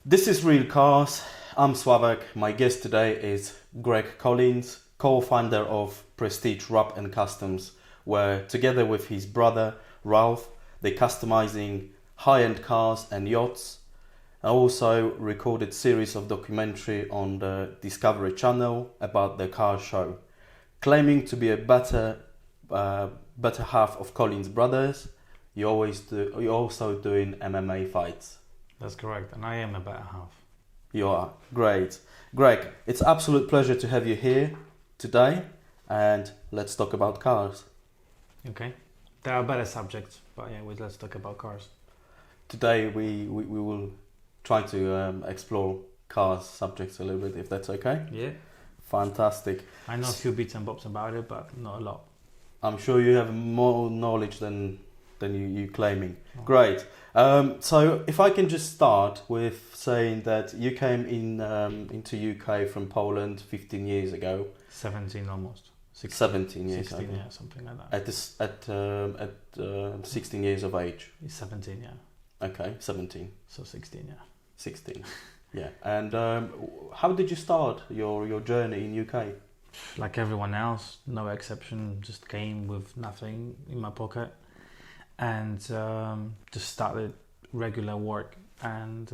This is Real Cars. I'm Swavek. My guest today is Greg Collins, co-founder of Prestige Wrap and Customs, where together with his brother Ralph, they're customizing high-end cars and yachts. I also recorded series of documentary on the Discovery Channel about the car show, claiming to be a better half of Collins brothers. You're also doing MMA fights. That's correct, and I am a better half. You are. Great. Greg, it's absolute pleasure to have you here today, and let's talk about cars. Okay. There are better subjects, but yeah, let's talk about cars. Today we will try to explore cars subjects a little bit, if that's okay. Yeah. Fantastic. I know a few bits and bobs about it, but not a lot. I'm sure you have more knowledge than you claiming. Oh. Great. So if I can just start with saying that you came into UK from Poland 15 years ago. 17 almost. 17 years 16, ago. yeah, something like that. At 16 years of age. It's 17, yeah. Okay, 17. So 16, yeah. 16. Yeah. And how did you start your journey in UK? Like everyone else, no exception, just came with nothing in my pocket and just started regular work and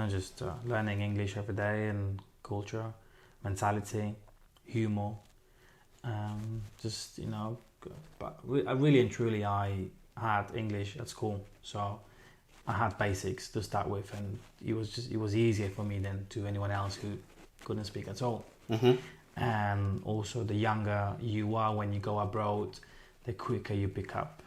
just learning English every day and culture, mentality, humor, but really and truly I had English at school, so I had basics to start with, and it was easier for me than to anyone else who couldn't speak at all. Mm-hmm. And also the younger you are when you go abroad, the quicker you pick up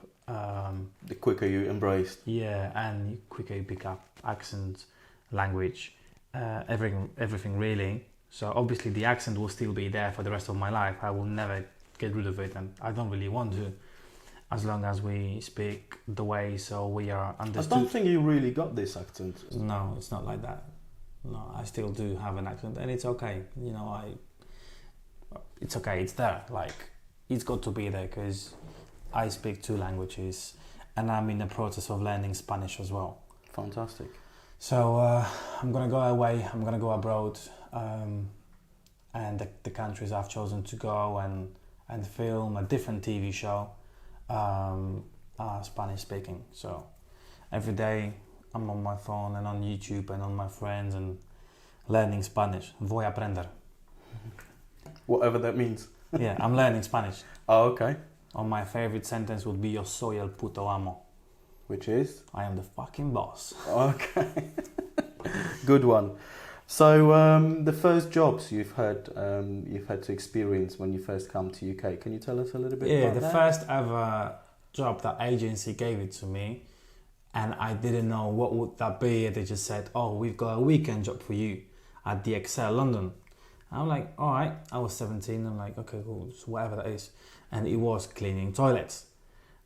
the quicker you embraced. Yeah, and the quicker you pick up accent, language, everything really. So obviously the accent will still be there for the rest of my life. I will never get rid of it, and I don't really want to, as long as we speak the way so we are understood. I don't think you really got this accent. No, it's not like that. No, I still do have an accent, and it's okay. It's okay. It's there. Like, it's got to be there because I speak 2 languages, and I'm in the process of learning Spanish as well. Fantastic. So I'm gonna go away. I'm gonna go abroad, and the countries I've chosen to go and film a different TV show are Spanish speaking. So every day I'm on my phone and on YouTube and on my friends and learning Spanish. Voy a aprender. Whatever that means. Yeah, I'm learning Spanish. Oh, okay. On my favorite sentence would be "Yo soy el puto amo," which is I am the fucking boss. Okay. Good one. So the first jobs you've had to experience when you first come to UK. Can you tell us a little bit about that? Yeah, the first ever job that agency gave it to me, and I didn't know what would that be. They just said, "Oh, we've got a weekend job for you at the Excel London." I'm like, all right. I was 17. I'm like, okay, cool, so whatever that is. And it was cleaning toilets,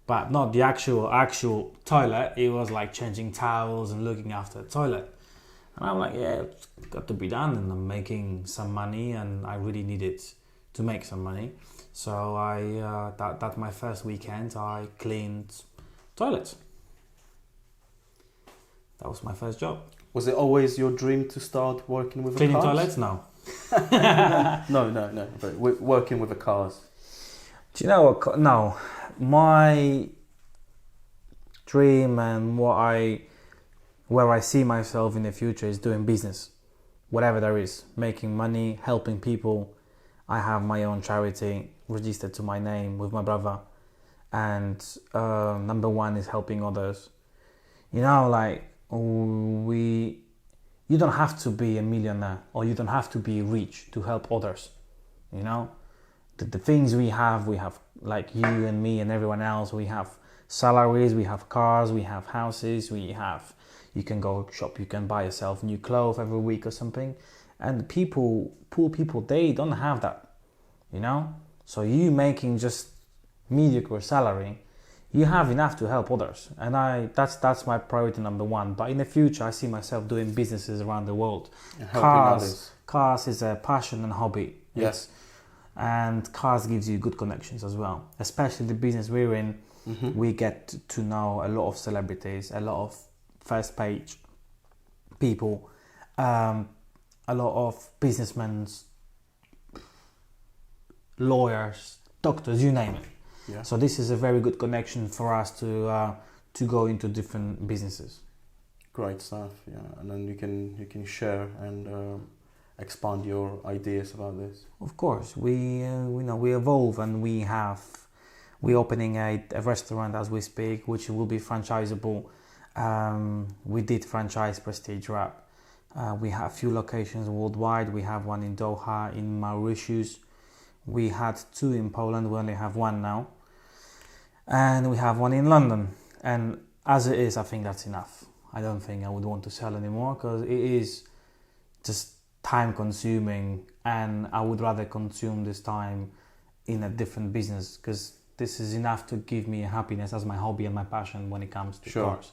but not the actual toilet. It was like changing towels and looking after the toilet. And I'm like, yeah, it's got to be done. And I'm making some money, and I really needed to make some money. So that my first weekend, I cleaned toilets. That was my first job. Was it always your dream to start working with cleaning cars? toilets? No. No. But working with the cars. Do you know what? No, my dream and where I see myself in the future is doing business, whatever there is, making money, helping people. I have my own charity registered to my name with my brother, and number 1 is helping others. You don't have to be a millionaire or you don't have to be rich to help others. The things we have like you and me and everyone else. We have salaries, we have cars, we have houses, you can go shop, you can buy yourself new clothes every week or something. And poor people, they don't have that, So you making just mediocre salary, you have enough to help others, and that's my priority number 1. But in the future, I see myself doing businesses around the world. Cars is a passion and hobby. Yes, and cars gives you good connections as well. Especially the business we're in, we get to know a lot of celebrities, a lot of first page people, a lot of businessmen, lawyers, doctors, you name it. Yeah. So this is a very good connection for us to go into different businesses. Great stuff. Yeah, and then you can share and expand your ideas about this. Of course, we evolve, and we're opening a restaurant as we speak, which will be franchisable. We did franchise Prestige Wrap. We have a few locations worldwide. We have one in Doha, in Mauritius. We had 2 in Poland. We only have 1 now, and we have 1 in London. And as it is, I think that's enough. I don't think I would want to sell anymore, because it is just time consuming, and I would rather consume this time in a different business, because this is enough to give me happiness as my hobby and my passion when it comes to cars.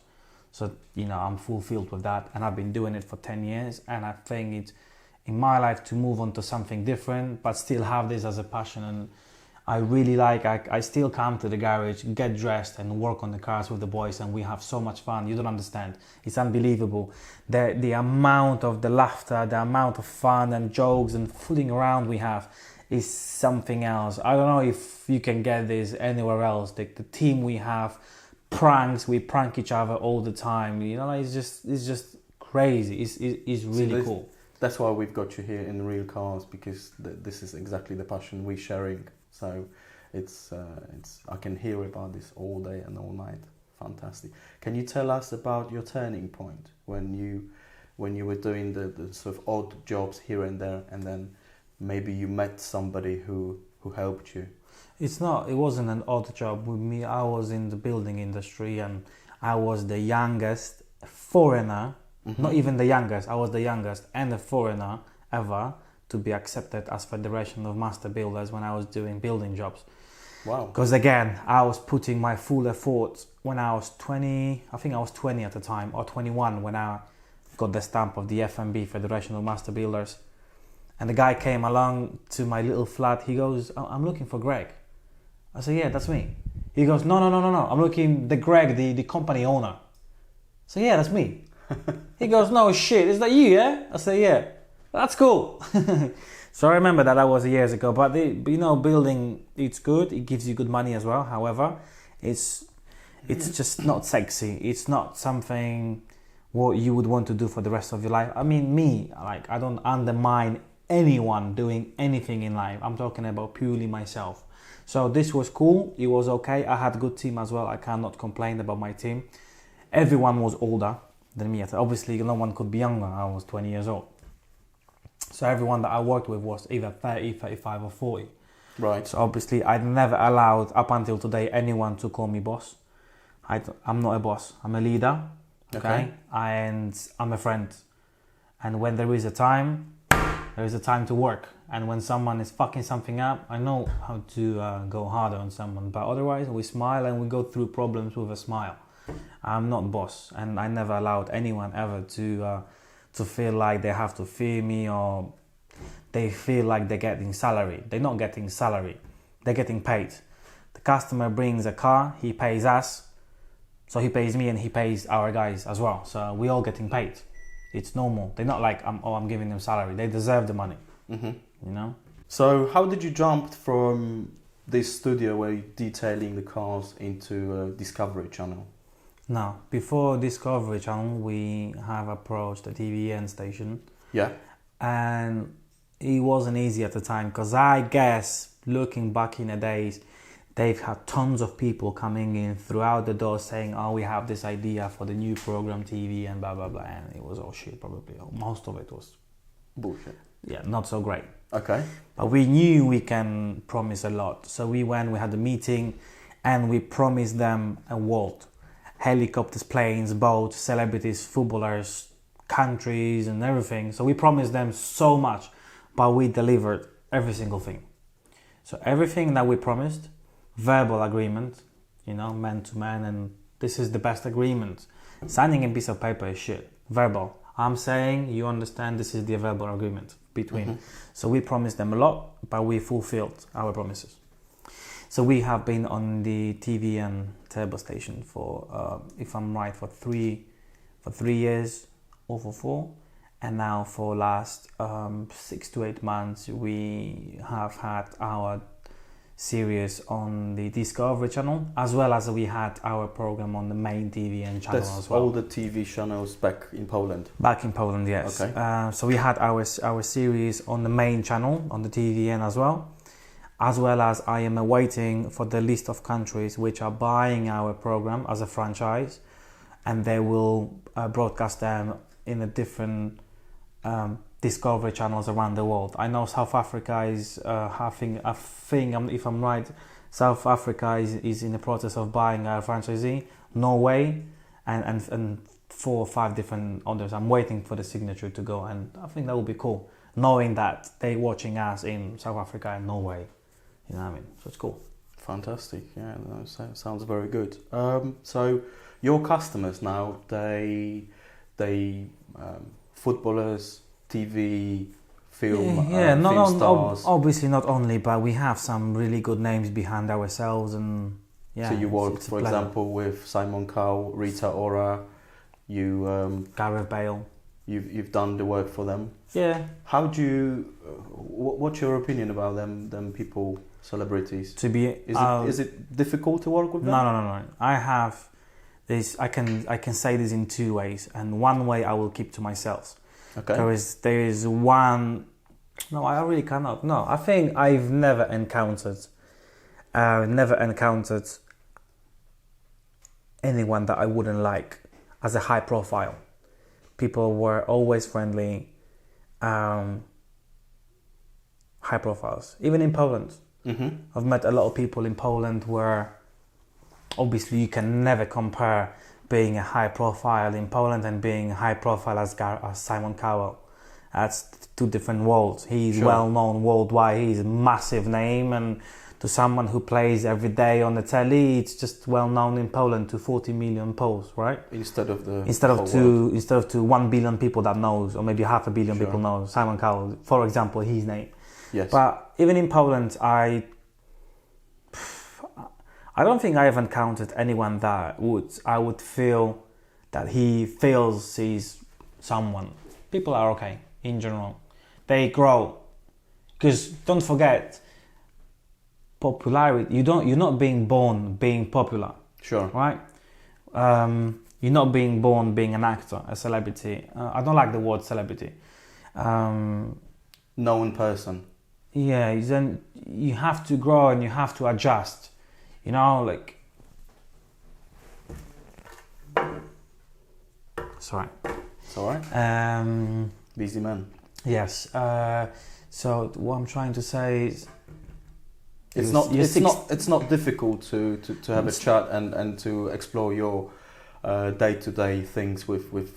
So I'm fulfilled with that, and I've been doing it for 10 years, and I think it's in my life to move on to something different but still have this as a passion. And I really I still come to the garage, get dressed and work on the cars with the boys, and we have so much fun. You don't understand. It's unbelievable. The amount of the laughter, the amount of fun and jokes and fooling around we have is something else. I don't know if you can get this anywhere else. The team we have, pranks, we prank each other all the time. It's just crazy. It's really cool. That's why we've got you here in Real Cars, because this is exactly the passion we're sharing. So it's I can hear about this all day and all night. Fantastic. Can you tell us about your turning point when you were doing the sort of odd jobs here and there, and then maybe you met somebody who helped you? It wasn't an odd job with me. I was in the building industry, and I was the youngest foreigner. Not even the youngest, I was the youngest and a foreigner ever to be accepted as Federation of Master Builders when I was doing building jobs. Wow. Because again, I was putting my full effort when I was 20, I think I was 20 at the time, or 21 when I got the stamp of the FMB, Federation of Master Builders. And the guy came along to my little flat. He goes, I'm looking for Greg. I said, yeah, that's me. He goes, no, I'm looking the Greg, the company owner. I said, yeah, that's me. He goes, no shit, is that you, yeah? I said, yeah. That's cool. So I remember that was years ago. But building, it's good. It gives you good money as well. However, it's just not sexy. It's not something what you would want to do for the rest of your life. I mean, I don't undermine anyone doing anything in life. I'm talking about purely myself. So this was cool. It was okay. I had a good team as well. I cannot complain about my team. Everyone was older than me. Obviously, no one could be younger. I was 20 years old. So everyone that I worked with was either 30, 35 or 40. Right. So obviously, I'd never allowed, up until today, anyone to call me boss. I'm not a boss. I'm a leader. Okay. And I'm a friend. And when there is a time to work. And when someone is fucking something up, I know how to go harder on someone. But otherwise, we smile and we go through problems with a smile. I'm not boss, and I never allowed anyone ever to feel like they have to fear me, or they feel like they're getting salary. They're not getting salary. They're getting paid. The customer brings a car, he pays us, so he pays me and he pays our guys as well. So we all getting paid. It's normal. They're not like, I'm giving them salary. They deserve the money. Mm-hmm. So how did you jump from this studio where you're detailing the cars into Discovery Channel? Now, before Discovery Channel, we have approached the TVN station. Yeah. And it wasn't easy at the time, because I guess, looking back in the days, they've had tons of people coming in throughout the door saying, we have this idea for the new program TV and blah, blah, blah. And it was all shit, probably. Most of it was bullshit. Yeah, not so great. Okay. But we knew we can promise a lot. So we had a meeting, and we promised them a world. Helicopters, planes, boats, celebrities, footballers, countries and everything. So we promised them so much, but we delivered every single thing. So everything that we promised, verbal agreement, man to man, and this is the best agreement. Signing a piece of paper is shit. Verbal. I'm saying, you understand, this is the verbal agreement between. Mm-hmm. So we promised them a lot, but we fulfilled our promises. So we have been on the TV and turbo station for, if I'm right, for three years. over 4, and now for last 6 to 8 months we have had our series on the Discovery channel, as well as we had our program on the main TVN channel as well. All the TV channels back in Poland. Back in Poland, yes. Okay. So we had our series on the main channel on the TVN as well as I am awaiting for the list of countries which are buying our program as a franchise, and they will broadcast them in the different Discovery channels around the world. I know South Africa is having a thing, if I'm right, South Africa is in the process of buying a franchisee, Norway, and 4 or 5 different others. I'm waiting for the signature to go, and I think that would be cool, knowing that they're watching us in South Africa and Norway. You know what I mean? So it's cool. Fantastic. Yeah, that sounds very good. So your customers now, they footballers, TV, film, film stars. Obviously not only, but we have some really good names behind ourselves, and so you worked, for example, with Simon Cowell, Rita Ora, Gareth Bale. You've done the work for them. Yeah. How do you? What's your opinion about them people, celebrities? Is it difficult to work with them? No. I have this. I can say this in 2 ways, and one way I will keep to myself. Okay. There is one. No, I really cannot. No, I think I've never encountered anyone that I wouldn't like as a high profile. People were always friendly, high profiles. Even in Poland, I've met a lot of people in Poland where obviously you can never compare being a high profile in Poland and being high profile as Simon Cowell. That's 2 different worlds. He's well known worldwide. He's a massive name, and to someone who plays every day on the telly, it's just well known in Poland to 40 million Poles, right? Instead of 1 billion people that knows, or maybe 500 million people know Simon Cowell, for example, his name. Yes. But even in Poland, I don't think I have encountered anyone that I would feel that he feels he's someone. People are okay in general. They grow, because don't forget, popularity. You're not being born being popular. Sure. Right. You're not being born being an actor, a celebrity. I don't like the word celebrity. Known person. Yeah. Then you have to grow and you have to adjust. You know, like. Sorry. It's all right. Busy man. Yes. So what I'm trying to say is, it's not difficult to have a chat and to explore your day-to-day things with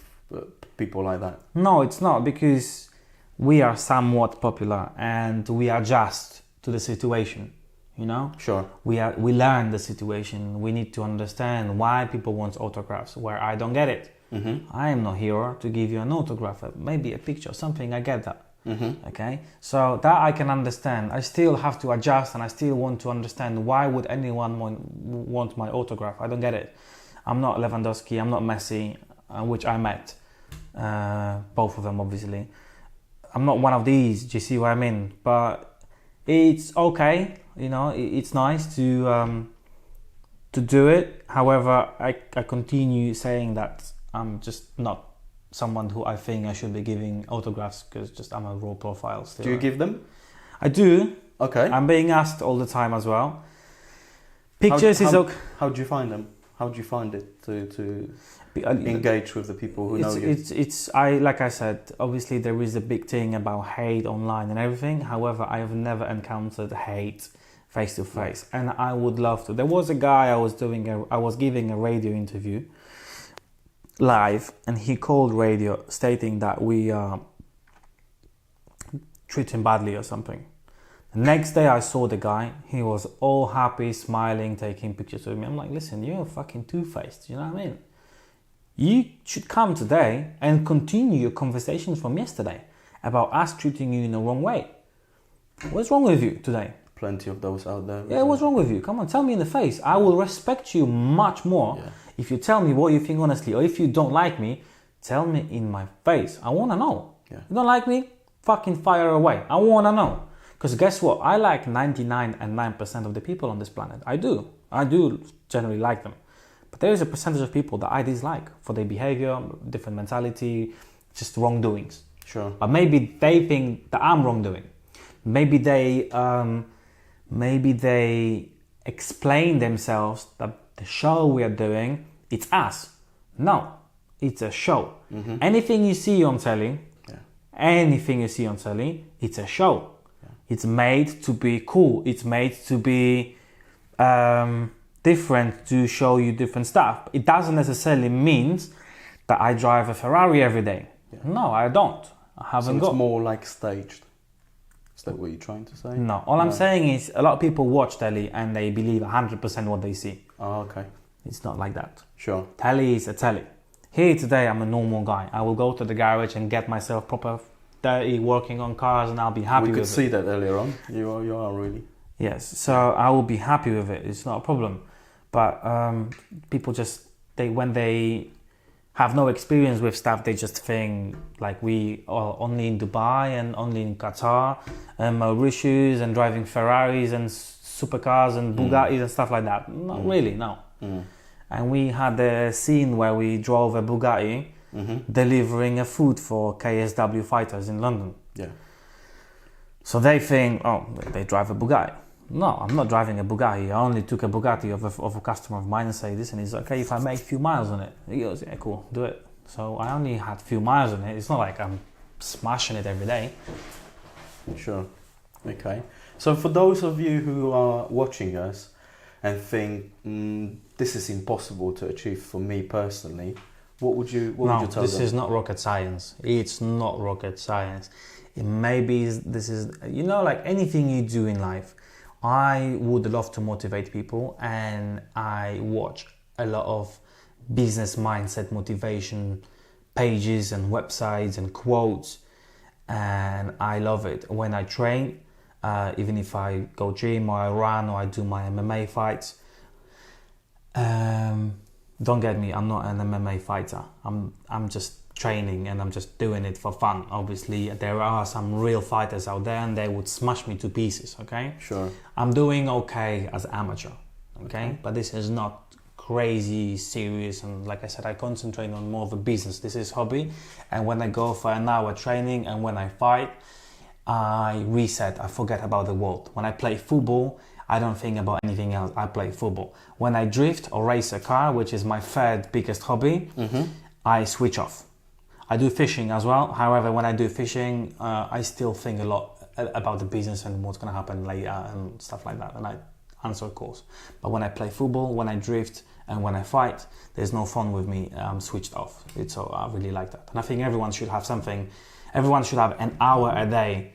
people like that. No, it's not, because we are somewhat popular and we adjust to the situation. You know, sure. We learn the situation. We need to understand why people want autographs where I don't get it. I am not here to give you an autograph, maybe a picture, something. I get that. Okay, so that I can understand. I still have to adjust, and I still want to understand why would anyone want my autograph. I don't get it. I'm not Lewandowski. I'm not Messi, which I met, both of them obviously. I'm not one of these. Do you see what I mean? But it's okay. You know, it's nice to do it. However, I continue saying that I'm just not someone who I think I should be giving autographs, because I'm a raw profile still. Do you give them? I do. Okay. I'm being asked all the time as well. Pictures is okay. How do you find them? How do you find it to engage with the people who know you? Like I said, obviously there is a big thing about hate online and everything. However, I have never encountered hate face to face, and I would love to. There was a guy I was giving a radio interview live, and he called radio stating that we treat him badly or something. The next day I saw the guy, he was all happy, smiling, taking pictures with me. I'm like, listen, you're fucking two-faced, you know what I mean? You should come today and continue your conversations from yesterday about us treating you in the wrong way. What's wrong with you today? Plenty of those out there. Yeah, what's wrong with you? Come on, tell me in the face. I will respect you much more if you tell me what you think honestly, or if you don't like me, Tell me in my face. I want to know. Yeah. You don't like me? Fucking fire away. I want to know. Because guess what? I like 99.9% of the people on this planet. I do. I do generally like them. But there is a percentage of people that I dislike for their behavior, different mentality, just wrongdoings. Sure. But maybe they think that I'm wrongdoing. Maybe they explain themselves that the show we are doing, it's us. No, it's a show. Mm-hmm. Anything you see on telly, it's a show. Yeah. It's made to be cool. It's made to be different, to show you different stuff. It doesn't necessarily mean that I drive a Ferrari every day. Yeah. No, I don't. I haven't got. So it's more like staged. Is that what you're trying to say? No, I'm saying is a lot of people watch telly and they believe 100% what they see. Oh, okay. It's not like that. Sure. Telly is a telly. Here today, I'm a normal guy. I will go to the garage and get myself proper dirty working on cars, and I'll be happy with it. We could see that earlier on. You are really. Yes, so I will be happy with it. It's not a problem. But people just, when they have no experience with stuff, they just think like we are only in Dubai and only in Qatar and Mauritius and driving Ferraris and supercars and Bugattis and stuff like that. Not really, no. And we had a scene where we drove a Bugatti delivering a food for KSW fighters in London. Yeah. So they think, oh, they drive a Bugatti. No, I'm not driving a Bugatti. I only took a Bugatti of a customer of mine and say this, and he's okay if I make a few miles on it. He goes, yeah, cool, do it. So I only had a few miles on it. It's not like I'm smashing it every day. Sure. Okay. So for those of you who are watching us and think this is impossible to achieve for me personally, what would you tell them? No, this is not rocket science. It's not rocket science. This is, like anything you do in life, I would love to motivate people, and I watch a lot of business mindset motivation pages and websites and quotes, and I love it. When I train, even if I go gym or I run or I do my MMA fights, don't get me, I'm not an MMA fighter. I'm just training and I'm just doing it for fun. Obviously, there are some real fighters out there and they would smash me to pieces, okay? Sure. I'm doing okay as amateur, okay? But this is not crazy serious, and like I said, I concentrate on more of a business. This is hobby, and when I go for an hour training and when I fight, I reset, I forget about the world. When I play football, I don't think about anything else. I play football. When I drift or race a car, which is my third biggest hobby, I switch off. I do fishing as well. However, when I do fishing, I still think a lot about the business and what's going to happen later and stuff like that. And I answer calls. But when I play football, when I drift, and when I fight, there's no fun with me. I'm switched off. So I really like that. And I think everyone should have an hour a day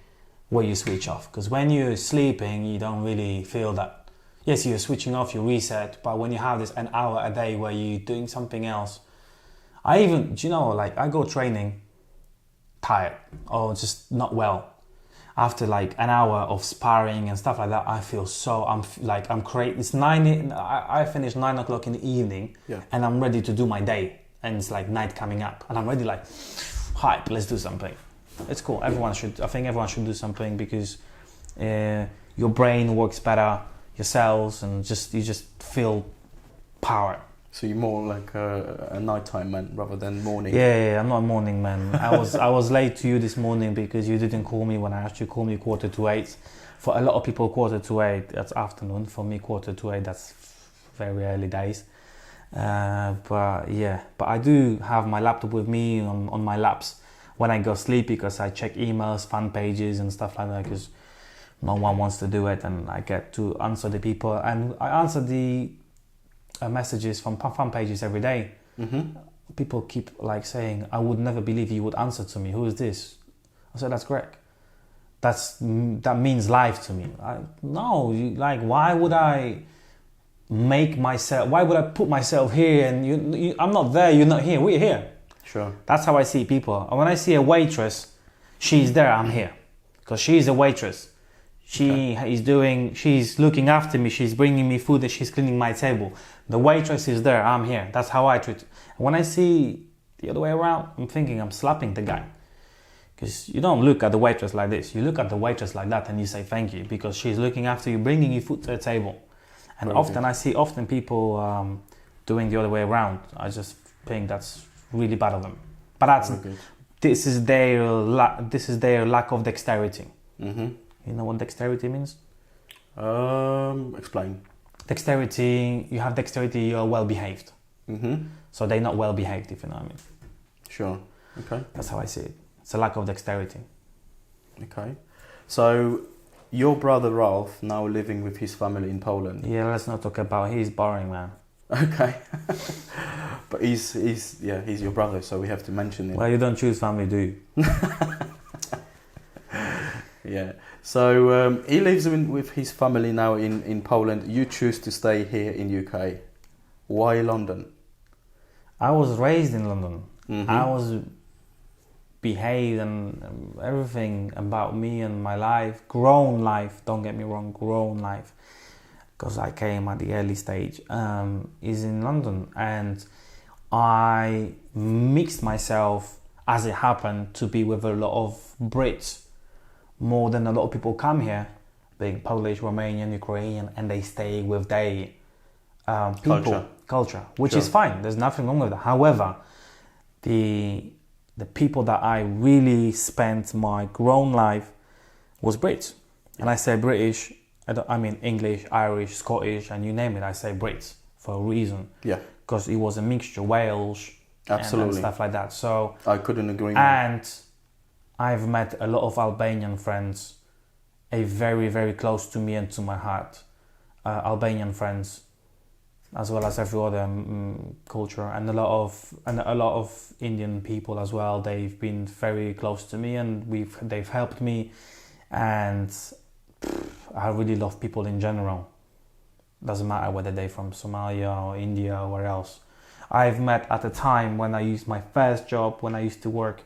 where you switch off. Because when you're sleeping, you don't really feel that. Yes, you're switching off, you reset. But when you have this an hour a day where you're doing something else, I go training tired or just not well. After like an hour of sparring and stuff like that, I feel I'm crazy. It's I finish 9 o'clock in the evening, and I'm ready to do my day. And it's like night coming up, and I'm ready like, hype, let's do something. It's cool. I think everyone should do something because your brain works better, your cells, and you just feel power. So you're more like a nighttime man rather than morning. Yeah, I'm not a morning man. I was late to you this morning because you didn't call me when I asked you to call me 7:45. For a lot of people, 7:45 that's afternoon. For me, 7:45 that's very early days. But I do have my laptop with me on my laps when I go sleep because I check emails, fan pages, and stuff like that because no one wants to do it, and I get to answer the people, and I answer the messages from fan pages every day. People keep like saying, I would never believe you would answer to me. Who is this? I said, that's Greg. That means life to me. Why would I put myself here and I'm not there, you're not here, we're here. Sure. That's how I see people. And when I see a waitress, she's there, I'm here. Because she's a waitress. She's looking after me, she's bringing me food and she's cleaning my table. The waitress is there, I'm here. That's how I treat it. When I see the other way around, I'm thinking I'm slapping the guy. Because you don't look at the waitress like this. You look at the waitress like that and you say thank you because she's looking after you, bringing you food to the table. And I see people doing the other way around. I just think that's really bad of them. But this is their lack of dexterity. Mm-hmm. You know what dexterity means? Explain. Dexterity, you have dexterity, you're well behaved. Mm-hmm. So they're not well behaved, if you know what I mean. Sure. Okay. That's how I see it. It's a lack of dexterity. Okay. So your brother Ralph now living with his family in Poland. Yeah, let's not talk about. He's boring, man. Okay. But he's your brother, so we have to mention it. Well, you don't choose family, do you? Yeah. So he lives with his family now in Poland. You choose to stay here in UK. Why London? I was raised in London. Mm-hmm. I was behaved and everything about me and my life, grown life, don't get me wrong, grown life, because I came at the early stage, is in London. And I mixed myself, as it happened, to be with a lot of Brits, more than a lot of people come here, being Polish, Romanian, Ukrainian, and they stay with their culture, which is fine. There's nothing wrong with that. However, the people that I really spent my grown life was Brits. And I say British, I mean English, Irish, Scottish, and you name it, I say Brits for a reason. Yeah. Because it was a mixture, Wales, and stuff like that. So I couldn't agree more. And I've met a lot of Albanian friends, a very, very close to me and to my heart, Albanian friends, as well as every other culture, and a lot of Indian people as well. They've been very close to me, and they've helped me, and I really love people in general. Doesn't matter whether they're from Somalia or India or where else. I've met at a time when I used my first job, when I used to work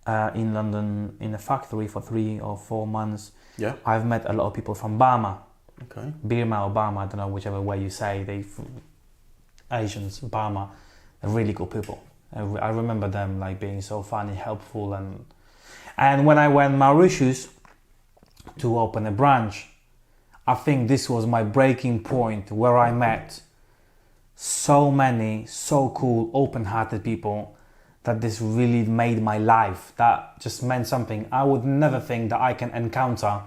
in London in a factory for 3 or 4 months. Yeah, I've met a lot of people from Burma. Okay. Burma or Burma, I don't know whichever way you say. Asians, Burma, they're really good people. I remember them like being so funny, helpful, and when I went Mauritius to open a branch, I think this was my breaking point where I met so many so cool, open-hearted people that this really made my life. That just meant something. I would never think that I can encounter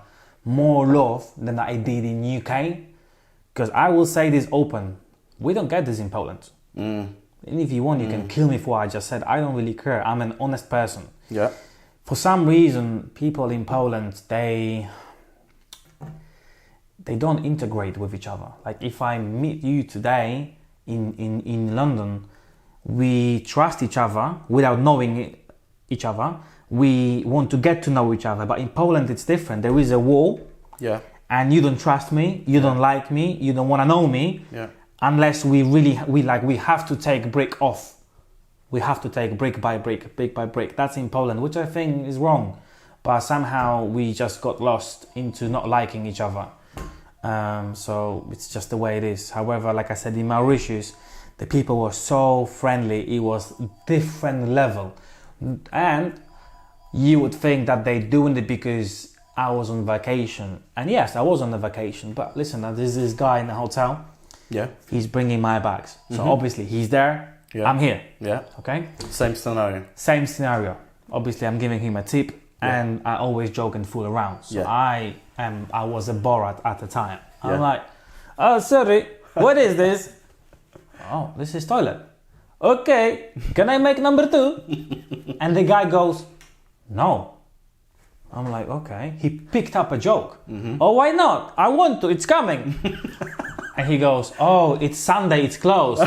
more love than I did in UK, because I will say this open, we don't get this in Poland. And if you want, you can kill me for what I just said. I don't really care. I'm an honest person. Yeah. For some reason, people in Poland, they don't integrate with each other. Like if I meet you today in London, we trust each other without knowing each other. We want to get to know each other, but in Poland it's different. There is a wall, and you don't trust me, you don't like me, you don't want to know me, unless we have to take brick off. We have to take brick by brick. That's in Poland, which I think is wrong, but somehow we just got lost into not liking each other. So it's just the way it is. However, like I said, in Mauritius, the people were so friendly. It was different level, and you would think that they're doing it because I was on vacation. And yes, I was on a vacation. But listen, there's this guy in the hotel. Yeah. He's bringing my bags. So obviously he's there. Yeah. I'm here. Yeah. Okay. Same scenario. Obviously I'm giving him a tip, and I always joke and fool around. So I was a Borat at the time. I'm like, oh, sorry, what is this? Oh, this is toilet. Okay, can I make number 2? And the guy goes, no. I'm like, okay. He picked up a joke. Oh, why not? I want to, it's coming. And he goes, oh, it's Sunday, it's closed.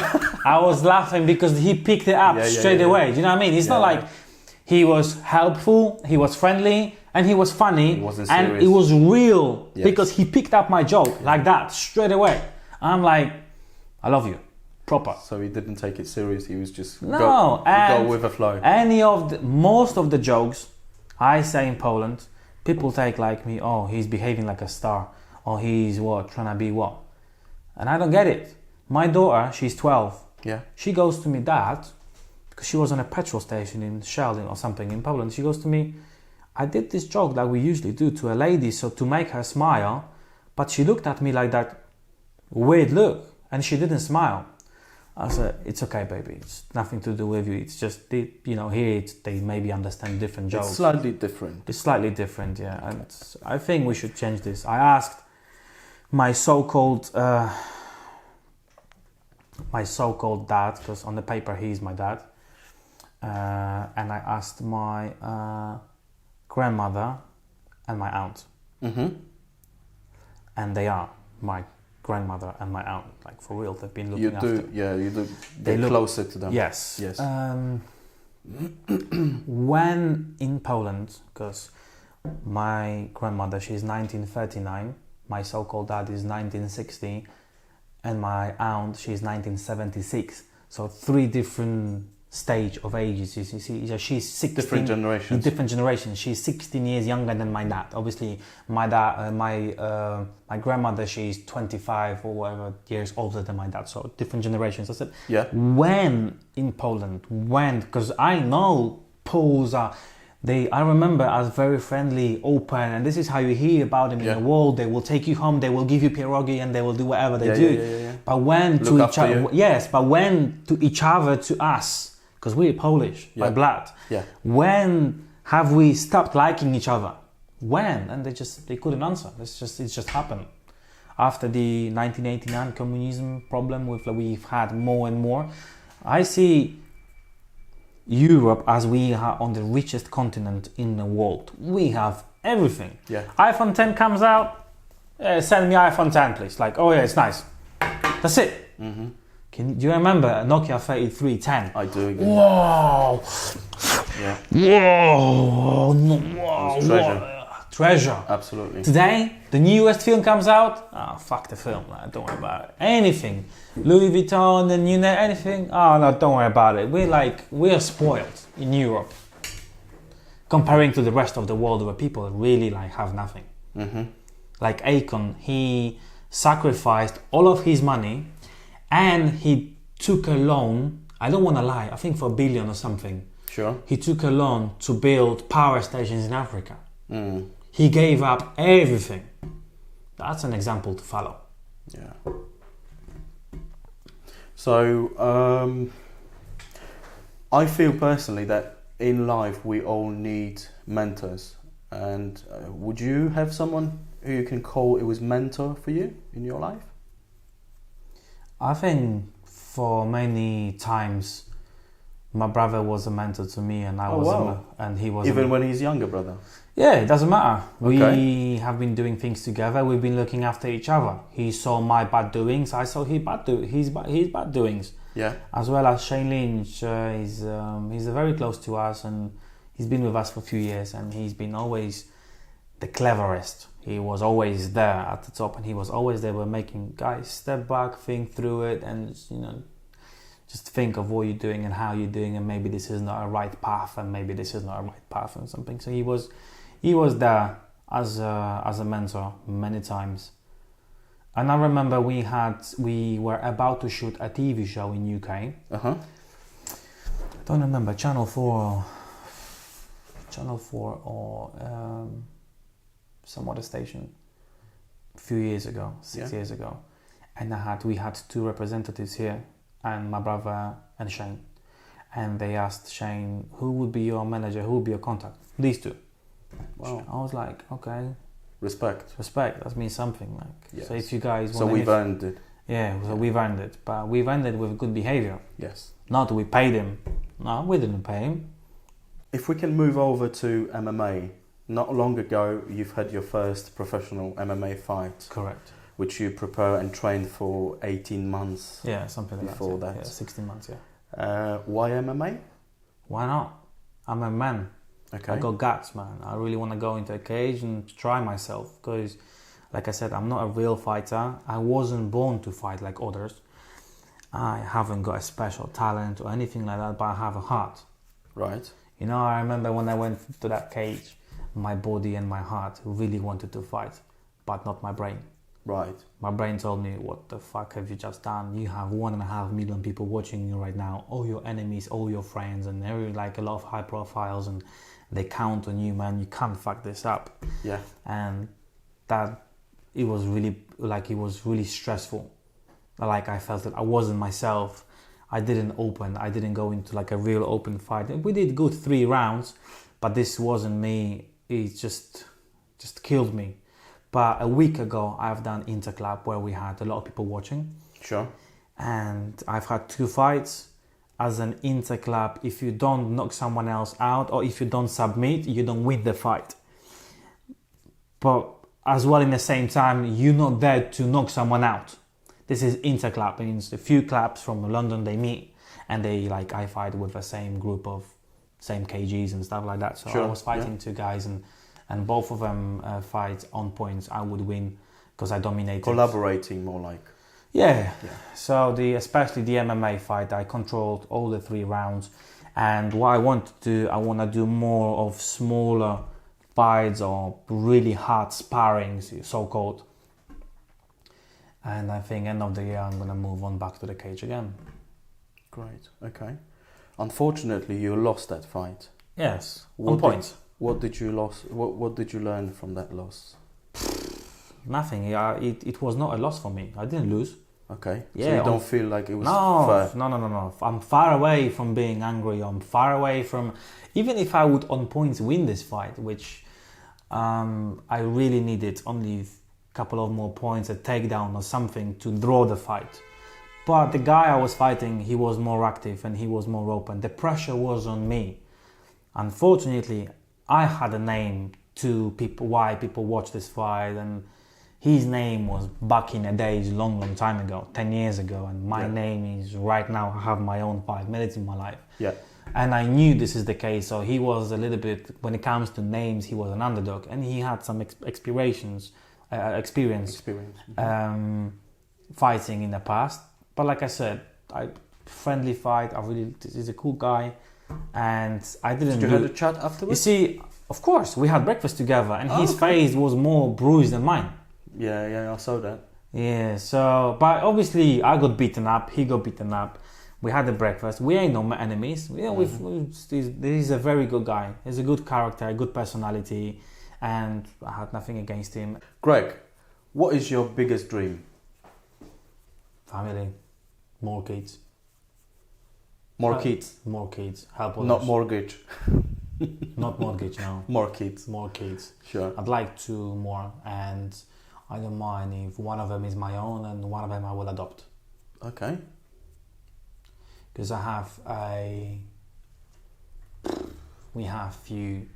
I was laughing because he picked it up straight away. Do you know what I mean? It's not like he was helpful, he was friendly, and he was funny. He wasn't serious. And it was real because he picked up my joke like that straight away. I'm like, I love you. Proper. So he didn't take it serious. He was just go with the flow. Most of the jokes I say in Poland, people take like me. Oh, he's behaving like a star. Or he's what, trying to be what? And I don't get it. My daughter, she's 12. Yeah. She goes to me, Dad, because she was on a petrol station in Shell or something in Poland. She goes to me, I did this joke that we usually do to a lady, so to make her smile, but she looked at me like that weird look, and she didn't smile. I said, it's okay, baby. It's nothing to do with you. It's just, here they maybe understand different jokes. It's slightly different. It's slightly different, yeah. And I think we should change this. I asked my so-called dad, because on the paper he's my dad, and I asked my grandmother and my aunt, and they are my grandmother and my aunt, like for real. They've been looking after. You do. They're closer to them. Yes. When in Poland, because my grandmother, she's 1939, my so-called dad is 1960, and my aunt, she's 1976. So 3 different stage of ages. You see, she's 16. Different generations. Different generations. She's 16 years younger than my dad. Obviously, my grandmother, she's 25 or whatever years older than my dad. So different generations. I said, when in Poland, because I know Poles are. I remember as very friendly, open, and this is how you hear about them in the world. They will take you home, they will give you pierogi, and they will do whatever they do. But when to each other, but when to each other, to us, because we're Polish by blood. When have we stopped liking each other? When? And they couldn't answer. It just happened. After the 1989 communism problem, we've had more and more. I see Europe as we are on the richest continent in the world. We have everything. iPhone 10 comes out, send me iPhone 10 please. Like, oh yeah, it's nice. That's it. Do you remember Nokia 3310? I do. Whoa! Whoa! Treasure. Treasure. Absolutely. Today, the newest film comes out. Fuck the film. Don't worry about it. Anything. Louis Vuitton, the new anything. Oh no, don't worry about it. We're spoiled in Europe. Comparing to the rest of the world where people really have nothing. Like Akon, he sacrificed all of his money and he took a loan. I don't want to lie. I think for $1 billion or something. Sure. He took a loan to build power stations in Africa. He gave up everything. That's an example to follow. Yeah. So, I feel personally that in life we all need mentors. And would you have someone who you can call it was mentor for you in your life? I think for many times my brother was a mentor to me, and and he was even when he's younger brother. Yeah, it doesn't matter. Okay. We have been doing things together. We've been looking after each other. He saw my bad doings. I saw his bad doings. Yeah. As well as Shane Lynch, he's very close to us, and he's been with us for a few years, and he's been always the cleverest. He was always there at the top, and he was always there. We're making guys step back, think through it, and just think of what you're doing and how you're doing, and maybe this is not a right path, and maybe this is not a right path, and something. So he was there as a mentor many times. And I remember we were about to shoot a TV show in UK. I don't remember, Channel 4 or some other station a few years ago, 6 years ago. And we had 2 representatives here, and my brother and Shane. And they asked Shane, who would be your manager, who would be your contact? These 2. Wow. I was like, okay. Respect. That means something. So if you guys want, so we've earned it. Yeah, so we've earned it, but we've earned it with good behavior. Yes. Not we paid him. No, we didn't pay him. If we can move over to MMA, not long ago you've had your first professional MMA fight. Correct. Which you prepare and train for 18 months. Yeah, something like before that. Yeah, 16 months. Why MMA? Why not? I'm a man. Okay. I got guts, man. I really want to go into a cage and try myself, because, like I said, I'm not a real fighter. I wasn't born to fight like others. I haven't got a special talent or anything like that, but I have a heart. Right. I remember when I went to that cage, my body and my heart really wanted to fight, but not my brain. Right. My brain told me, what the fuck have you just done? You have 1.5 million people watching you right now, all your enemies, all your friends, and like a lot of high profiles, and they count on you, man. You can't fuck this up. Yeah. And that, it was really stressful. Like, I felt that I wasn't myself. I didn't go into like a real open fight. We did good 3 rounds, but this wasn't me. It just killed me. But a week ago, I've done Interclub where we had a lot of people watching. Sure. And I've had 2 fights. As an Interclub, if you don't knock someone else out or if you don't submit, you don't win the fight. But as well, in the same time, you're not there to knock someone out. This is Interclub, means a few clubs from London, they meet and I fight with the same group of same kgs and stuff like that. So sure. I was fighting 2 guys and both of them fight on points. I would win because I dominated. Collaborating more like. Yeah. So especially the MMA fight, I controlled all the 3 rounds. And what I want to do, I want to do more of smaller fights or really hard sparrings, so-called. And I think end of the year, I'm going to move on back to the cage again. Great. Okay. Unfortunately, you lost that fight. Yes. On points. What did you lose? What did you learn from that loss? Nothing. It was not a loss for me. I didn't lose. Okay. Yeah, so you don't feel like it was fair? No. I'm far away from being angry. I'm far away from... Even if I would on points win this fight, which I really needed only a couple of more points, a takedown or something to draw the fight. But the guy I was fighting, he was more active and he was more open. The pressure was on me. Unfortunately, I had a name to people, why people watch this fight, and his name was back in the days, long time ago, 10 years ago, and my name is right now, I have my own 5 minutes in my life. Yeah. And I knew this is the case, so he was a little bit, when it comes to names, he was an underdog, and he had some experience fighting in the past. But like I said, friendly fight, he's a cool guy, and I didn't... Did you have a chat afterwards? You see, of course, we had breakfast together, and his face was more bruised than mine. Yeah, I saw that. Yeah, so, but obviously I got beaten up, he got beaten up. We had the breakfast. We ain't no enemies. He's a very good guy. He's a good character, a good personality, and I had nothing against him. Greg, what is your biggest dream? Family, more kids. More kids? More kids. Help others. Not mortgage. Not mortgage, no. More kids. More kids. Sure. I'd like 2 more, and I don't mind if one of them is my own and one of them I will adopt. Okay. Because we have few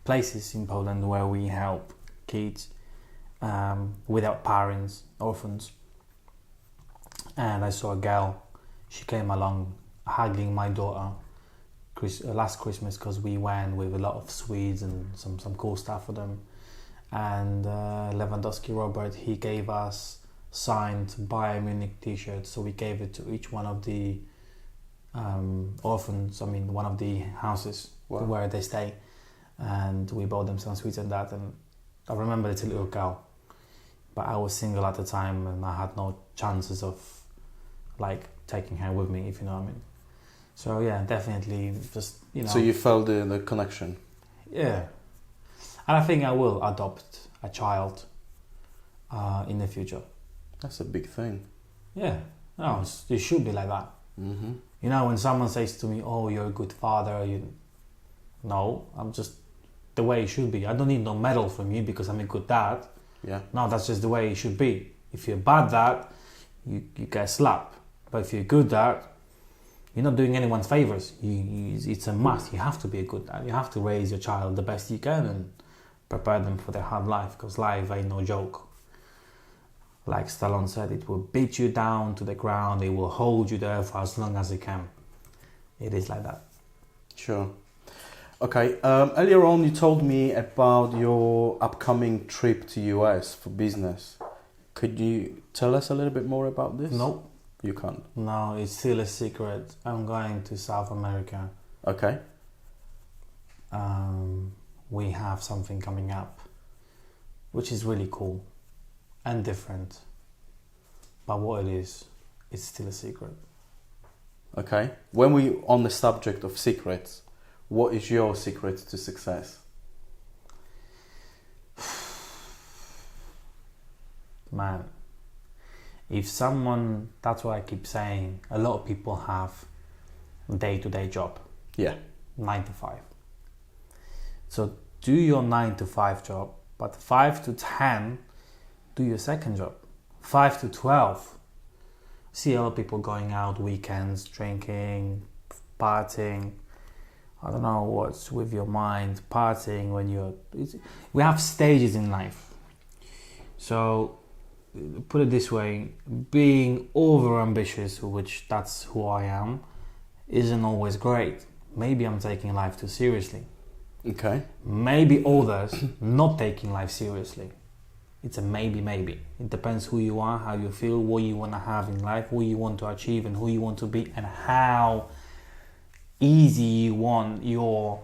places in Poland where we help kids without parents, orphans. And I saw a girl, she came along hugging my daughter last Christmas, because we went with a lot of sweets and some cool stuff for them. And Lewandowski Robert, he gave us signed Bayern Munich t-shirts, so we gave it to each one of the orphans, one of the houses where they stay, and we bought them some sweets and that. And I remember it's a little girl, but I was single at the time and I had no chances of taking her with me, if you know what I mean. So yeah, definitely just, So you felt the connection? Yeah. And I think I will adopt a child in the future. That's a big thing. Yeah. No, it should be like that. Mm-hmm. When someone says to me, "Oh, you're a good father," no, I'm just the way it should be. I don't need no medal from you because I'm a good dad. Yeah. No, that's just the way it should be. If you're a bad dad, you get slapped. But if you're a good dad, you're not doing anyone's favors. It's a must. You have to be a good dad. You have to raise your child the best you can and prepare them for their hard life, because life ain't no joke. Like Stallone said, it will beat you down to the ground. It will hold you there for as long as it can. It is like that. Sure. Okay. Earlier on, you told me about your upcoming trip to US for business. Could you tell us a little bit more about this? No. You can't? No, it's still a secret. I'm going to South America. Okay. We have something coming up, which is really cool. and different. But what it is, it's still a secret. Okay. When we on the subject of secrets, what is your secret to success? Man, if someone, that's what I keep saying, a lot of people have day-to-day job. Yeah. 9 to 5. So do your 9 to 5 job, but 5 to 10, do your second job. 5 to 12. See a lot of people going out weekends, drinking, partying. I don't know what's with your mind, partying when we have stages in life. So put it this way, being over ambitious, which that's who I am, isn't always great. Maybe I'm taking life too seriously. Okay. Maybe others not taking life seriously. It's a maybe. It depends who you are, how you feel, what you want to have in life, what you want to achieve and who you want to be, and how easy you want your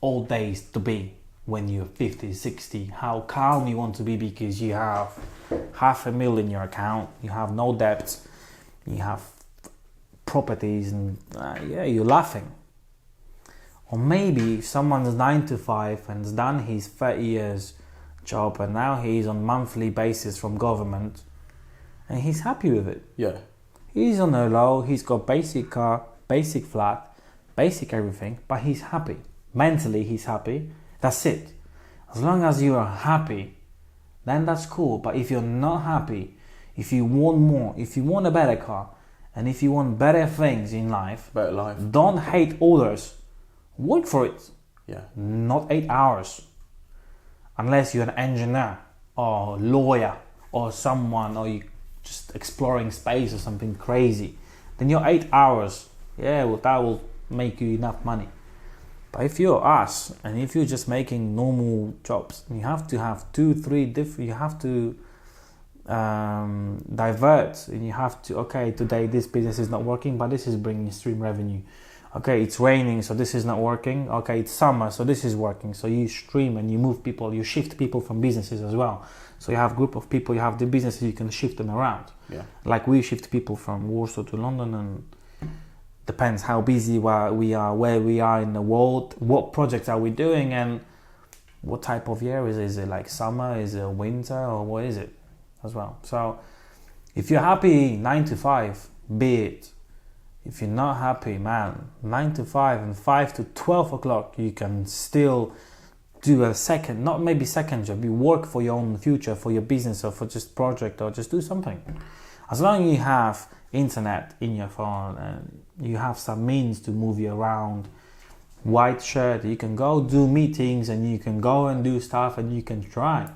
old days to be when you're 50, 60, how calm you want to be because you have $500,000 in your account, you have no debts, you have properties, and you're laughing. Or maybe someone's 9 to 5 and has done his 30 years job and now he's on monthly basis from government and he's happy with it. Yeah. He's on a low, he's got basic car, basic flat, basic everything, but he's happy. Mentally he's happy. That's it. As long as you are happy, then that's cool. But if you're not happy, if you want more, if you want a better car, and if you want better things in life, Better life. don't hate others. Work for it. Yeah. Not 8 hours. Unless you're an engineer or lawyer or someone, or you just exploring space or something crazy, then your 8 hours, that will make you enough money. But if you're us and if you're just making normal jobs, you have to have 2, 3 different, you have to divert, and you have to, okay, today this business is not working, but this is bringing stream revenue. Okay, it's raining, so this is not working. Okay, it's summer, so this is working. So you stream and you move people, you shift people from businesses as well. So you have a group of people, you have the businesses, you can shift them around. Yeah. Like we shift people from Warsaw to London, and depends how busy we are, where we are in the world, what projects are we doing, and what type of year is it? Is it like summer, is it winter, or what is it as well? So if you're happy 9 to 5, be it. If you're not happy, man, 9 to 5 and 5 to 12 o'clock, you can still do a second, not maybe second job, you work for your own future, for your business, or for just project, or just do something. As long as you have internet in your phone and you have some means to move you around, white shirt, you can go do meetings and you can go and do stuff and you can try.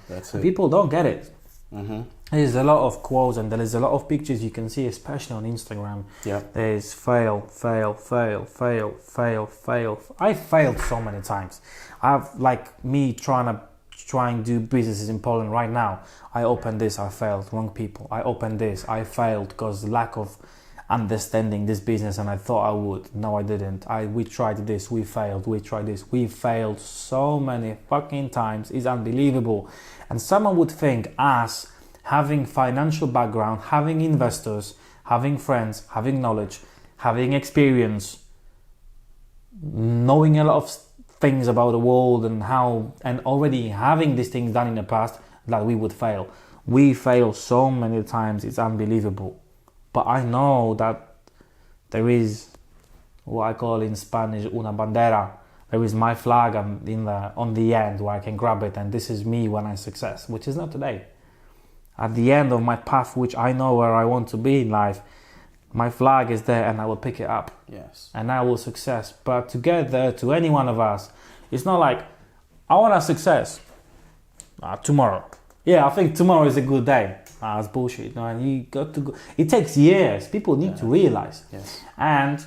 That's it. People don't get it. Mm-hmm. There's a lot of quotes and there is a lot of pictures you can see, especially on Instagram. Yeah. There's fail. I failed so many times. I've like me trying to do businesses in Poland right now. I opened this, I failed, wrong people. I opened this, I failed because lack of understanding this business, and I thought I would. No, I didn't. We tried this, we failed. We tried this, we failed so many fucking times. It's unbelievable. And someone would think us having financial background, having investors, having friends, having knowledge, having experience, knowing a lot of things about the world and how, and already having these things done in the past, that we would fail. We fail so many times, it's unbelievable. But I know that there is what I call in Spanish una bandera. There is my flag on the end where I can grab it, and this is me when I success, which is not today. At the end of my path, which I know where I want to be in life, my flag is there and I will pick it up. Yes. And I will success. But together, to any one of us, it's not like, I want a success tomorrow. Yeah, I think tomorrow is a good day. That's bullshit. No, and you got to go. It takes years. People need to realize. Yes. And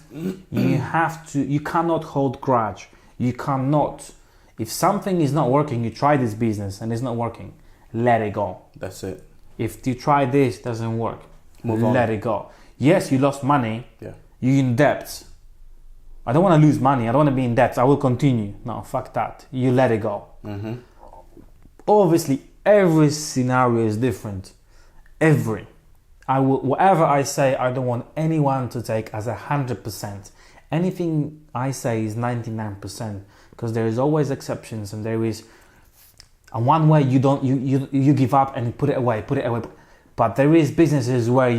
you cannot hold grudge. You cannot, if something is not working, you try this business and it's not working, let it go. That's it. If you try this, doesn't work, Move on. Let it go. Yes, you lost money. Yeah. You're in debt. I don't want to lose money. I don't want to be in debt. I will continue. No, fuck that. You let it go. Mm-hmm. Obviously, every scenario is different. Every. Whatever I say, I don't want anyone to take as 100%. Anything I say is 99%, because there is always exceptions, and there is, and one way you give up and put it away. But there is businesses where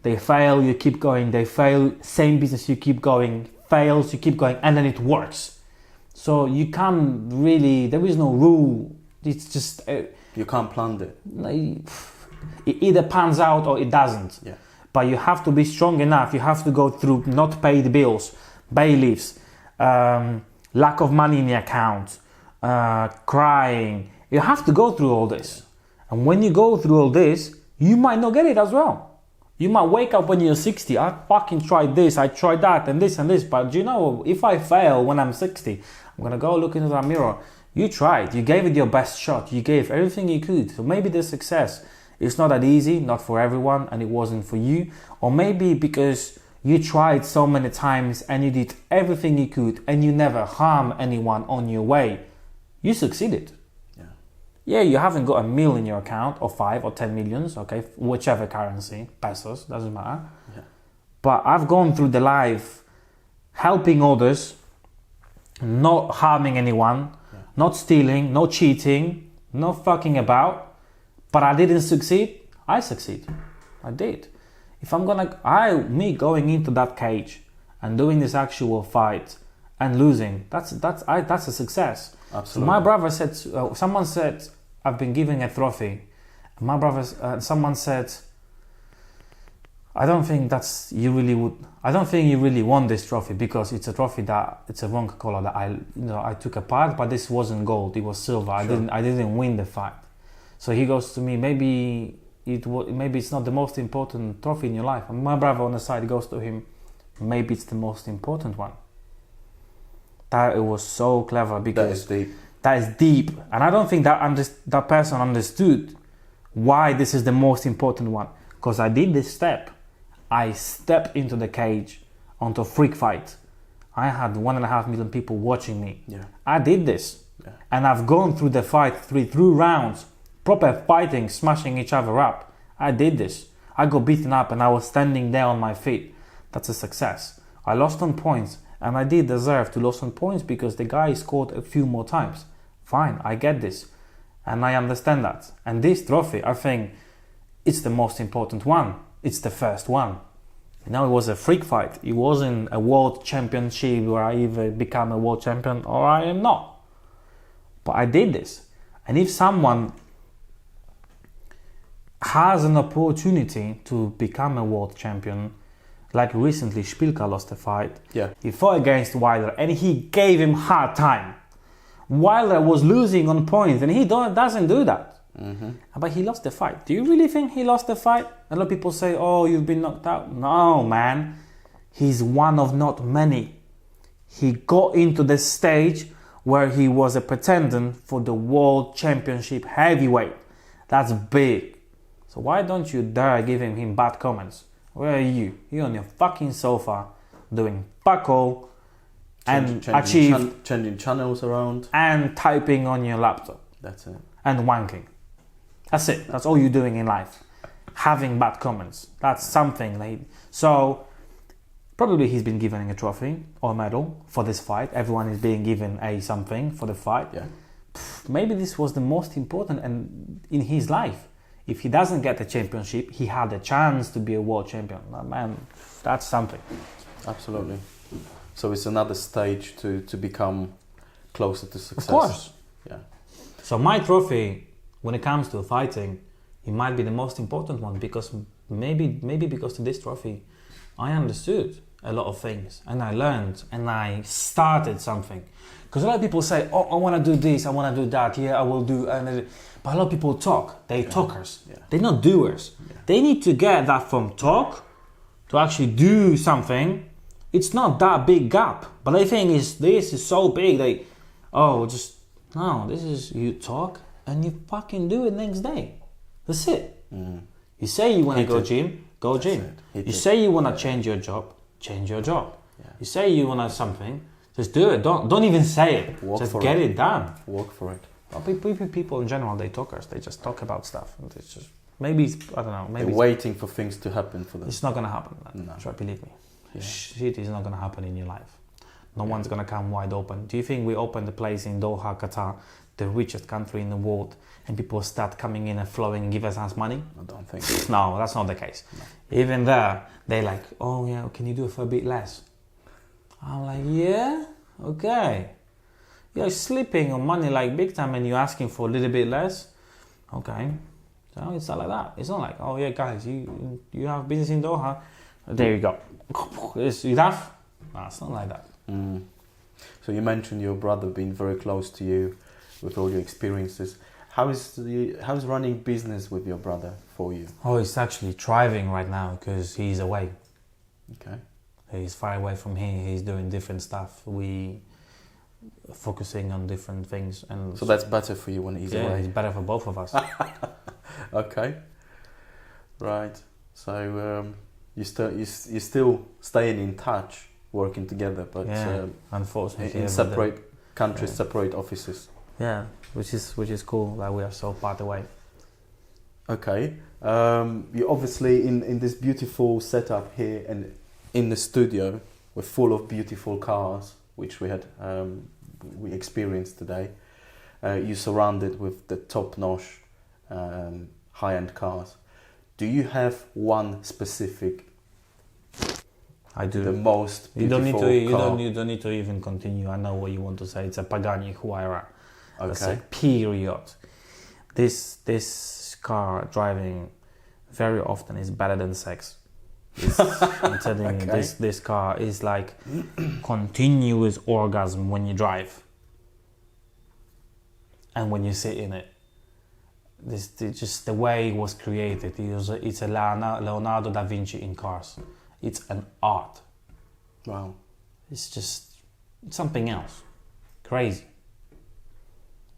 they fail, you keep going, they fail, same business, you keep going, fails, you keep going, and then it works. So you can't really, there is no rule. It's just you can't plan it. It either pans out or it doesn't. Yeah. But you have to be strong enough. You have to go through not paid bills, bailiffs, lack of money in the account, crying. You have to go through all this. And when you go through all this, you might not get it as well. You might wake up when you're 60. I fucking tried this, I tried that, and this and this. But do you know, if I fail when I'm 60, I'm going to go look into that mirror. You tried. You gave it your best shot. You gave everything you could. So maybe the success is not that easy, not for everyone, and it wasn't for you. Or maybe because you tried so many times and you did everything you could and you never harm anyone on your way. You succeeded. Yeah, you haven't got $1 million in your account, or 5 or 10 millions, okay, whichever currency, pesos, doesn't matter. Yeah. But I've gone through the life helping others, not harming anyone, not stealing, not cheating, not fucking about. But I didn't succeed. I succeed. I did. If I'm me going into that cage and doing this actual fight and losing, that's a success. Absolutely. So my brother said, someone said, I've been given a trophy. My brother, someone said, I don't think you really want this trophy, because it's a trophy that it's a wrong color that I took apart, but this wasn't gold, it was silver. Sure. I didn't win the fight. So he goes to me, maybe it's not the most important trophy in your life. And my brother on the side goes to him, maybe it's the most important one. That it was so clever, because that is deep. And I don't think that person understood why this is the most important one. Because I did this step. I stepped into the cage onto a freak fight. I had 1.5 million people watching me. Yeah. I did this. Yeah. And I've gone through the fight through rounds, proper fighting, smashing each other up. I did this. I got beaten up and I was standing there on my feet. That's a success. I lost on points, and I did deserve to lose on points because the guy scored a few more times. Fine, I get this. And I understand that. And this trophy, I think, it's the most important one. It's the first one. It was a freak fight. It wasn't a world championship where I either become a world champion or I am not. But I did this. And if someone has an opportunity to become a world champion, like recently Szpilka lost a fight. Yeah. He fought against Wilder and he gave him hard time. Wilder was losing on points and he doesn't do that. Mm-hmm. But he lost the fight. Do you really think he lost the fight? A lot of people say, oh, you've been knocked out. No, man. He's one of not many. He got into the stage where he was a pretender for the world championship heavyweight. That's big. So why don't you dare giving him bad comments? Where are you? You're on your fucking sofa doing fuck all and changing channels around and typing on your laptop. That's it. And wanking. That's it. That's all you're doing in life. Having bad comments. That's something. So probably he's been given a trophy or a medal for this fight. Everyone is being given a something for the fight. Yeah. Maybe this was the most important and in his life. If he doesn't get the championship, he had a chance to be a world champion. Man, that's something. Absolutely. So it's another stage to become closer to success. Of course. Yeah. So my trophy, when it comes to fighting, it might be the most important one because maybe because of this trophy, I understood a lot of things and I learned and I started something. Because a lot of people say, oh, I want to do this, I want to do that, yeah, I will do. But a lot of people talk. They're talkers. Yeah. They're not doers. Yeah. They need to get that from talk to actually do something. It's not that big gap. But the thing is, this is so big. This is you talk and you fucking do it next day. That's it. Mm. You say you want to go gym, go gym. You say you want to change your job, change your job. Yeah. You say you want to something, just do it. Don't even say it. Just get it done. Work for it. Well, people in general, they talkers. They just talk about stuff, and it's just maybe I don't know. Maybe they're waiting for things to happen for them. it's not gonna happen. No. Try believe me. Yeah. Shit is not gonna happen in your life. No Yeah. one's gonna come wide open. Do you think we open the place in Doha, Qatar, the richest country in the world, and people start coming in and flowing and give us money? I don't think so. No, that's not the case. No. Even there, they like, oh yeah, can you do it for a bit less? I'm like, yeah, okay. You're sleeping on money like big time and you're asking for a little bit less? Okay. So it's not like that. It's not like, oh yeah, guys, you have business in Doha. There you go. It's enough? No, it's not like that. Mm. So you mentioned your brother being very close to you with all your experiences. How's running business with your brother for you? Oh, he's actually thriving right now because he's away. Okay. He's far away from here. He's doing different stuff. We focusing on different things, and So that's better for you when he's away. it's better for both of us. Okay. Right. So you still staying in touch, working together, but Unfortunately, in separate countries, separate offices. Yeah, which is cool that we are so far away. Okay. You obviously in this beautiful setup here and in the studio, we're full of beautiful cars, which we had we experienced today. You surrounded with the top-notch high-end cars. Do you have one specific? I do. The most You beautiful car? you don't need to even continue. I know what you want to say. It's a Pagani Huayra. That's Okay. a period. This car driving very often is better than sex. I'm telling you, Okay. this car is like continuous orgasm when you drive and when you sit in it. Just the way it was created. It's a Leonardo da Vinci in cars. It's an art. Wow. It's just something else. Crazy.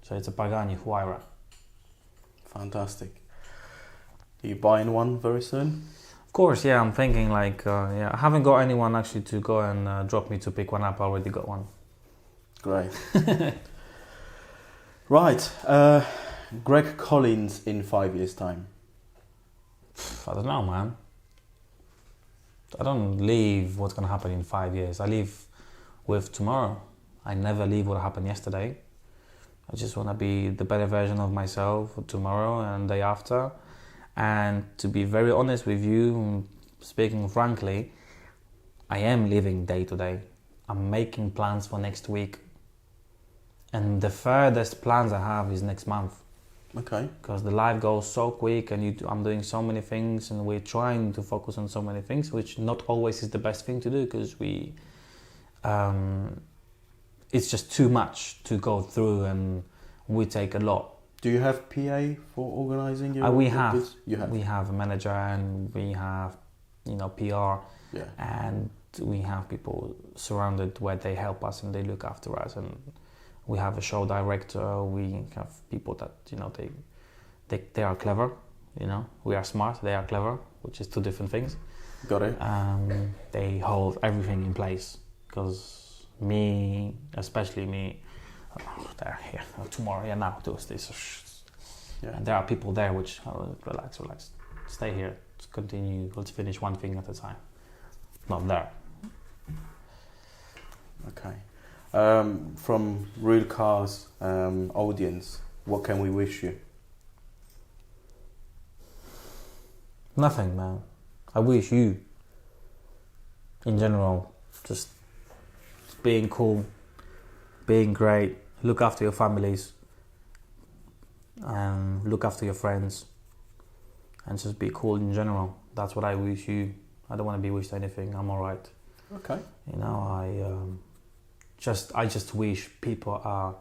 So it's a Pagani Huayra. Fantastic. Are you buying one very soon? Of course, yeah, I'm thinking like, I haven't got anyone actually to go and drop me to pick one up. I already got one. Great. Right. Greg Collins in 5 years' time. I don't know, man. I don't leave what's going to happen in 5 years. I live with tomorrow. I never leave what happened yesterday. I just want to be the better version of myself tomorrow and day after. And to be very honest with you, speaking frankly, I am living day to day. I'm making plans for next week. And the furthest plans I have is next month. Okay. Because the life goes so quick and I'm doing so many things and we're trying to focus on so many things, which not always is the best thing to do because it's just too much to go through and we take a lot. Do you have PA for organizing your? We your have. goods? You have. We have a manager and we have, PR. Yeah. And we have people surrounded where they help us and they look after us. And we have a show director. We have people that they are clever. We are smart. They are clever, which is two different things. Got it. They hold everything in place because especially me. Oh, they're here tomorrow. Yeah, now do this. Yeah. And there are people there which relax, stay here. Let's continue. Let's finish one thing at a time. Not there. Okay. From Real Cars audience, what can we wish you? Nothing, man. I wish you, in general, just being cool, being great, look after your families, look after your friends, and just be cool in general. That's what I wish you. I don't want to be wished anything. I'm alright. Okay. I just wish people are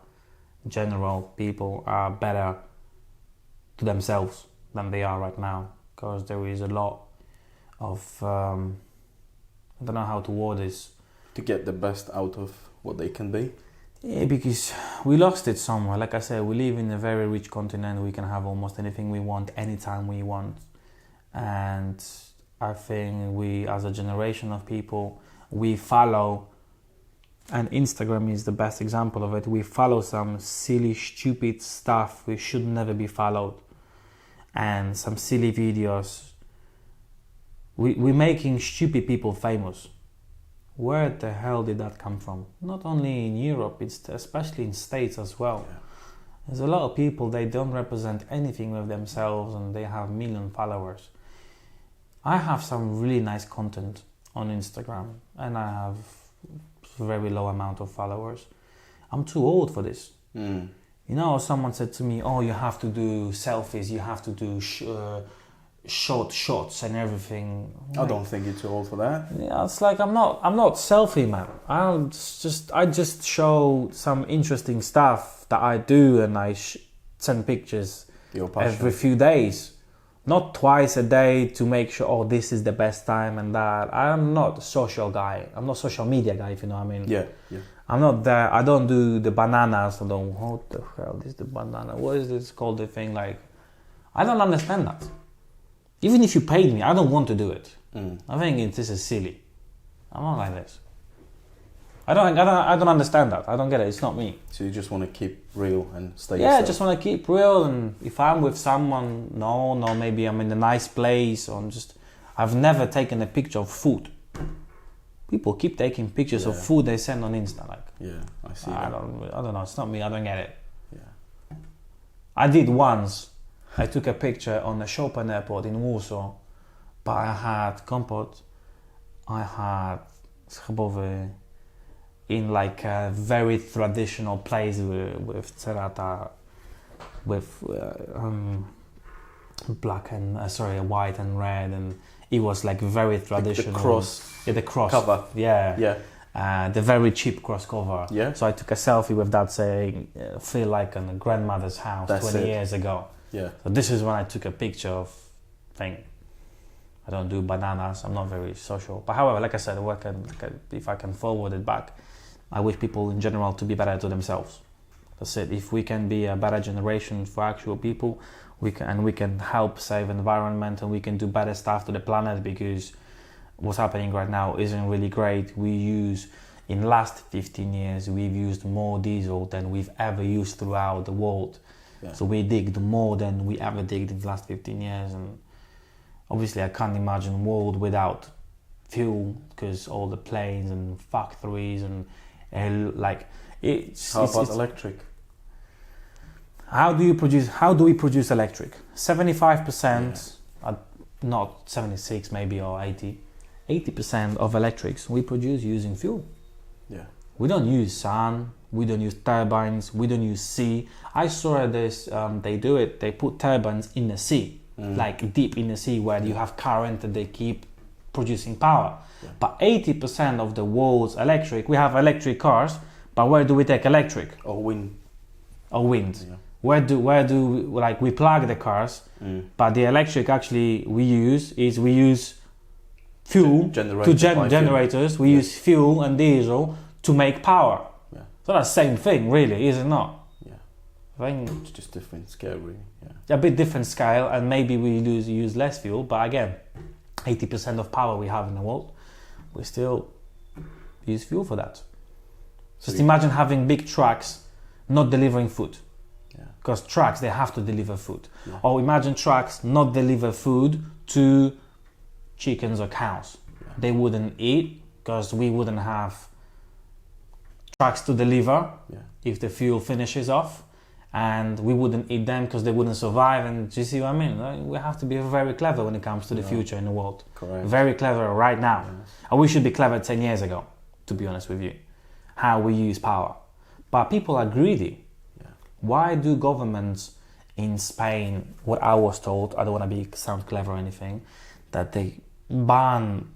better to themselves than they are right now. Because there is a lot of I don't know how to word this. To get the best out of what they can be. Yeah, because we lost it somewhere. Like I said, we live in a very rich continent. We can have almost anything we want, anytime we want. And I think we, as a generation of people, we follow And Instagram is the best example of it. We follow some silly, stupid stuff we should never be followed. And some silly videos. We're making stupid people famous. Where the hell did that come from? Not only in Europe, it's especially in States as well. Yeah. There's a lot of people, they don't represent anything with themselves and they have million followers. I have some really nice content on Instagram and I have very low amount of followers. I'm too old for this. You know, someone said to me, oh, you have to do selfies, you have to do short shots and everything. I don't think you're too old for that. Yeah, it's like I'm not selfie man. I just show some interesting stuff that I do and I send pictures every few days. Not twice a day to make sure, oh, this is the best time and that. I'm not a social guy. I'm not a social media guy, if you know what I mean. Yeah. I'm not there. I don't do the bananas. I don't, what the hell is the banana? What is this called, the thing? Like, I don't understand that. Even if you paid me, I don't want to do it. I think this is silly. I'm not like this. I don't understand that. I don't get it. It's not me. So you just want to keep real and stay Yeah, yourself. I just want to keep real. And if I'm with someone, no, maybe I'm in a nice place. Or I've never taken a picture of food. People keep taking pictures of food they send on Insta. Like, yeah, I see. I don't know. It's not me. I don't get it. Yeah. I did once. I took a picture on the Chopin airport in Warsaw, but I had kompot, I had schabowy in like a very traditional place with cerata, with white and red, and it was like very traditional. The cross. Yeah, the cross cover. Yeah. The very cheap cross cover. Yeah. So I took a selfie with that saying, feel like in a grandmother's house. That's 20 it. years ago. Yeah. So this is when I took a picture of thing. I don't do bananas. I'm not very social. But however, like I said, if I can forward it back, I wish people in general to be better to themselves. That's it. If we can be a better generation for actual people, we can help save environment and we can do better stuff to the planet, because what's happening right now isn't really great. In last 15 years, we've used more diesel than we've ever used throughout the world. Yeah. So we digged more than we ever digged in the last 15 years. And obviously I can't imagine a world without fuel, because all the planes and factories and How about electric? How do we produce electric? 75%, not 76 maybe, or 80% of electrics we produce using fuel. Yeah. We don't use sun, we don't use turbines, we don't use sea. I saw this, they put turbines in the sea, like deep in the sea, where you have current and they keep producing power. Yeah. But 80% of the world's electric, we have electric cars, but where do we take electric? Or wind. Yeah. Where do we plug the cars, but the electric actually we use fuel generators. We use fuel and diesel to make power. Yeah. So that's the same thing, really, is it not? Yeah. I think it's just different scale, really. Yeah. A bit different scale, and maybe we use less fuel, but again, 80% of power we have in the world, we still use fuel for that. Just imagine having big trucks not delivering food. Because trucks, they have to deliver food. Yeah. Or imagine trucks not deliver food to chickens or cows. Yeah. They wouldn't eat, because we wouldn't have trucks to deliver if the fuel finishes off, and we wouldn't eat them because they wouldn't survive. And do you see what I mean? We have to be very clever when it comes to the future in the world. Correct. Very clever right now. Yes. And we should be clever 10 years ago, to be honest with you, how we use power. But people are greedy. Why do governments in Spain, what I was told, I don't want to sound clever or anything, that they ban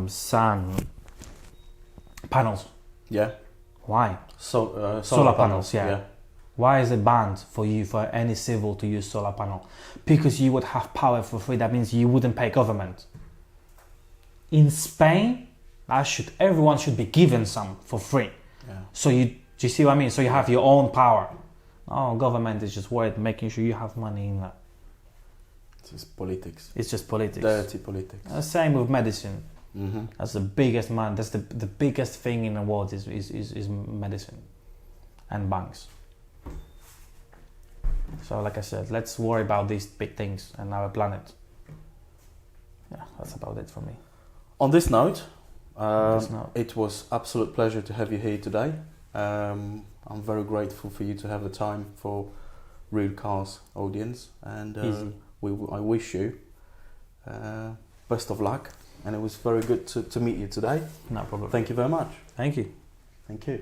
sun panels? Yeah. Why? Solar panels, yeah. Why is it banned for any civil to use solar panel? Because you would have power for free. That means you wouldn't pay government. In Spain, everyone should be given some for free. Yeah. So do you see what I mean? So you have your own power. Oh, government is just worried making sure you have money in that. It's just politics. It's just politics. Dirty politics. Same with medicine. Mm-hmm. That's the biggest man. That's the biggest thing in the world is medicine and banks. So, like I said, let's worry about these big things and our planet. Yeah, that's about it for me. On this note, note. it was absolute pleasure to have you here today. I'm very grateful for you to have the time for Real Cars audience, and I wish you best of luck. And it was very good to meet you today. No problem. Thank you very much. Thank you. Thank you.